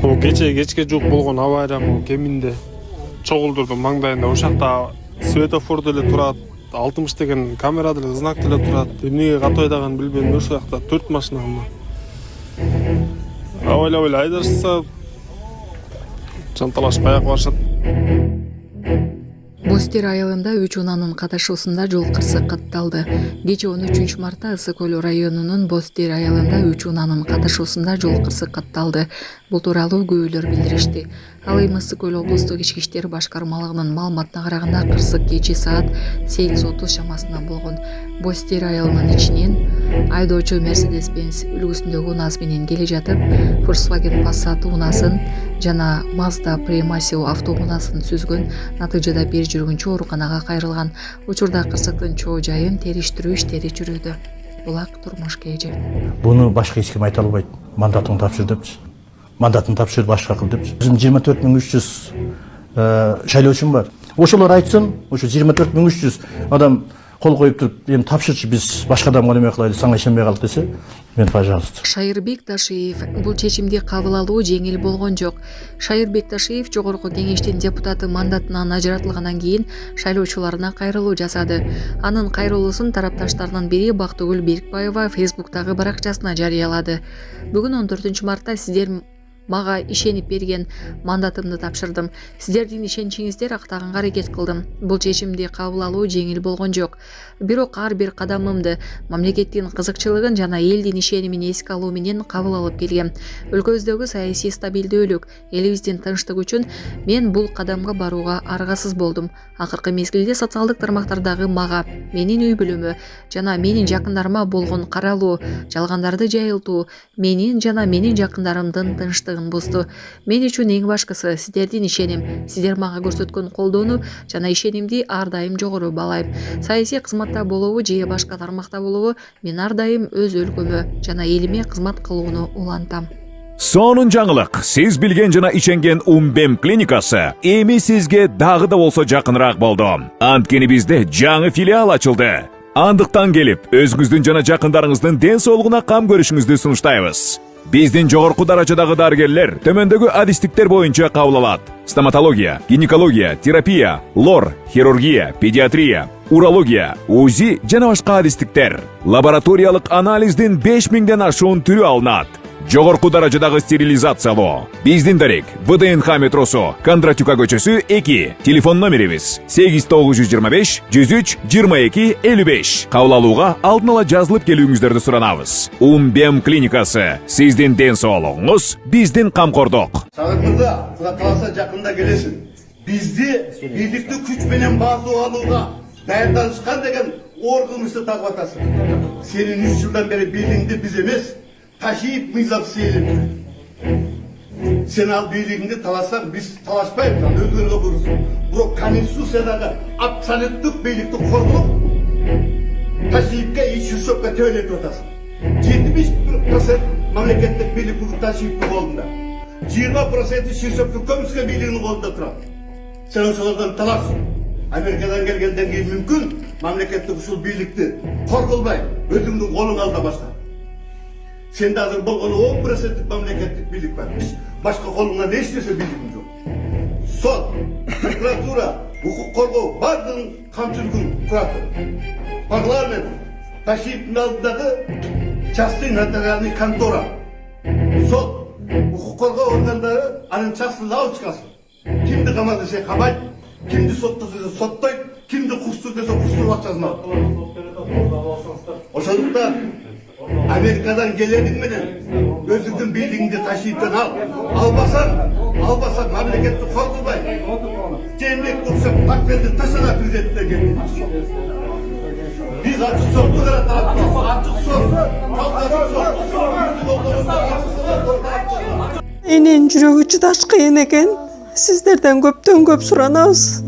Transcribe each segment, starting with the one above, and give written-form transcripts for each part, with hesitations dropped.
Кечке жук болгон авария кеминде чогулдурду маңдайында ошакта светофор деле турат, 60 деген камера деле знак деле турат. Эмнеге катайдаган билбейм, ошол жакта 4 машина абайлабай айдашса жанталашпай барышат. Бостер айылында 3 унаанын катышуусунда жол кырсык катталды. Кечээ 13 мартта Ысык Көл районунун Бостер айылында 3 унаанын катышуусунда жол кырсык катталды. Бул тууралуу күбөлөр билдиришти. Ал эми Ысык Көл облустук ички иштер башкармалыгынын маалыматына караганда кырсык кечээ саат 8:30 чамасында болгон. Бостер айылынын ичинен айдоочу Mercedes-Benz үлгүсүндөгү унаас менен келе жатып, Volkswagen Passat унаасын жана Mazda Premacio автоунаасын сүзгөн. Натыйжада бир жүргүнчү ооруканага кайрылган. Учурда кырсыктын чоо жайын териштирүү иштери жүрүүдө. Булак турмуш кээжи. Буну башка эч ким айта албайт. Мандатын тапшыр депчи. Мандатын тапшыр башка кыл депчи. Bizim 24300 шайлоочум бар. Ошолор айтсын, ошо 24300 адам кол коюп туруп, эми тапшырчы биз башка адамга неме кылайлы, сага ишенбей калдык десе, мен пожалуйста. Шайырбек Ташиев бул чечимди кабыл алуу жеңил болгон жок. Шайырбек Ташиев жогорку кеңештин депутаты мандатынан ажыратылгандан кийин шайлоочуларына кайрылуу жасады. Анын кайрылуусун тарапташтарынын бири Бактыгүл Берикбаева Facebook'тагы баракчасына жарыялады. Бүгүн 14 мартта сиздер мага ишенип берген мандатымды тапшырдым. Сиздердин ишеничиңиздер актаганга аракет кылдым. Бул чечимди кабыл алуу жеңил болгон жок. Бирок ар бир кадамымды мамлекеттин кызыкчылыгын жана элдин ишенимин эске алуу менен кабыл алып келгем. Өлкөбүздөгү саясий стабилдүүлүк, элибиздин тынчтыгы үчүн мен бул кадамга барууга аргасыз болдум. Акыркы мезгилде социалдык тармактардагы мага, менин үй бүлөмө жана менин жакындарыма болгон каралуу, жалгандарды жайылтуу менин жана менин жакындарымдын тынчтыгын бузду. Мен үчүн эң башкысы сиздердин ишеним. Сиздер мага көрсөткөн колдоону жана ишенимди ар дайым жогору баалайм. Саясий кызматта болобу же башка тармакта болобу, мен ар дайым өз өлкөмө жана элиме кызмат кылууну улантам. Сонун жаңылык. Сиз билген жана иченген Умбем клиникасы эми сизге дагы да болсо жакыныраак болду. Анткени бизде жаңы филиал ачылды. Андыктан келип, өзүңүздүн жана жакындарыңыздын ден соолугуна кам көрүшүңүздү сунуштайбыз. Биздин жогорку даражадагы дарыгерлер төмөндөгү адистиктер боюнча кабыл алат. Стоматология, гинекология, терапия, лор, хирургия, педиатрия, урология, УЗИ жана башка адистиктер. Лабораториялык анализдин 5000ден ашуун түрү алынат. Жогорку даражадагы стерилизациялоо. Биздин дарек ВДНХ метросу, Кондратюка көчөсү 2. Телефон номерибиз 8925 103 22 55. Кабыл алууга алдын ала жазылып келүүңүздөрдү суранабыз. Умбем клиникасы. Сиздин ден соолугуңуз, биздин камкордук. Сагырмырда, Кудай кааласа жакында келесиң. Бизди бийликти күч менен басып алууга даярданышкан деген органыбызды тагып атасың. Сенин 3 жылдан бери бийлигиңди биз эмес, Ташиев мыйзам сейлеп. Сен ал бийлигиңди таласаң, биз талашпайбыз, ал өзгөргө буйрусун. Бирок Конституциядагы абсолюттук бийликти коргоп, Ташиевке 300%га төөлөтүп атасың. 71% мамлекеттик бийлик Ташиевдин колунда. 20% Шишоптун көмүскө бийлигинин колунда турат. Сен ошолордон талаш. Америкадан келгенден кийин мүмкүн мамлекеттик ушул бийликти корголбай, өзүңдүн колуңда башка. Сен de hazır болгону 10% мамлекеттик бийлик бар. Башка колуңдан эч нерсе бийлигиң жок. Сот, прокуратура, укук коргоо бардыгын камчылыгын курат. Парламент, Ташиевдин алдындагы частный нотариальный контора. Сот, укук коргоо органдары анын частный лавочкасы. Кимди камады десе камайт, кимди соттойт десе соттойт, кимди кустур десе кустуруп акчасын алат. Ошондуктан Amerika'dan gelenin menен өзүңдүн бийлигиңди Ташиевден ал. Албасаң мамлекетти коргобай. Жээнбек Турсун партияны ташала президенттен келди. Биз ачык соту каратабыз. Ачык сот, Энин жүрөгү чыдаш кыйын экен. Сиздерден көптөн көп суранабыз.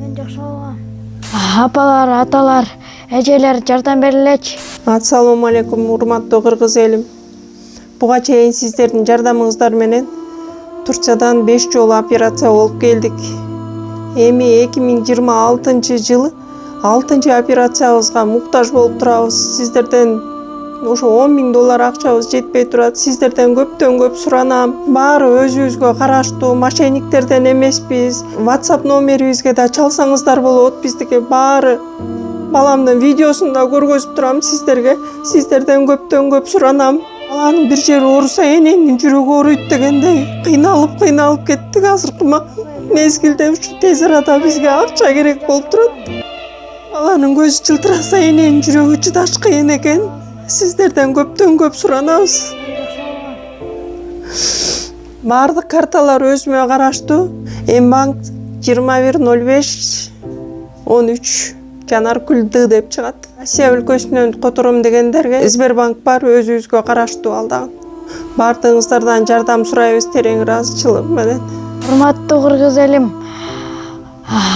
Апалар, аталар, эжелер жардам берилечи. Ассаламу алейкум, урматтуу кыргыз элим. Буга чейин сиздердин жардамыңыздар менен Турциядан 5 жолу операция болуп келдик. Эми 2026 жылы 6-операциябызга муктаж болуп турабыз. Сиздерден ошо $10.000 акчабыз жетпей турат. Сиздерден көптөн көп суранам. Баары өзүбүзгө караштуу, мошенниктерден эмеспиз. WhatsApp номерибизге да чалсаңыздар болот. Биздики баары баламдын видеосун да көргөзүп турам сиздерге. Сиздерден көптөн көп суранам. Баланын бир жери ооруса эненин жүрөгү ооруйт дегендей кыйналып кеттик. Азыркы мезгилде ушу тез арада бизге акча керек болуп турат. Баланын көзү жылтыраса эненин жүрөгү чыдаш кыйын экен. Сиздерден көптөн көп суранабыз. Баардык карталар өзүмө караштуу. Мбанк 210513 Жанаркүл Д деп чыгат. Россия өлкөсүнөн котором дегендерге Сбербанк бар, өзүбүзгө караштуу ал дагы. Баардыгыңыздардан жардам сурайбыз терең ыраазычылык менен. Урматтуу кыргыз элим,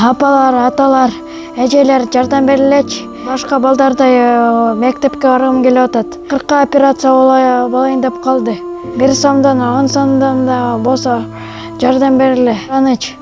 апалар, аталар, эжелер жардам берилечи. Башка балдардай мектепке баргым келип атат. 40 операция болайын деп калды. 1 сомдон 10 сомдон да болсо жардам бериле. Аныч.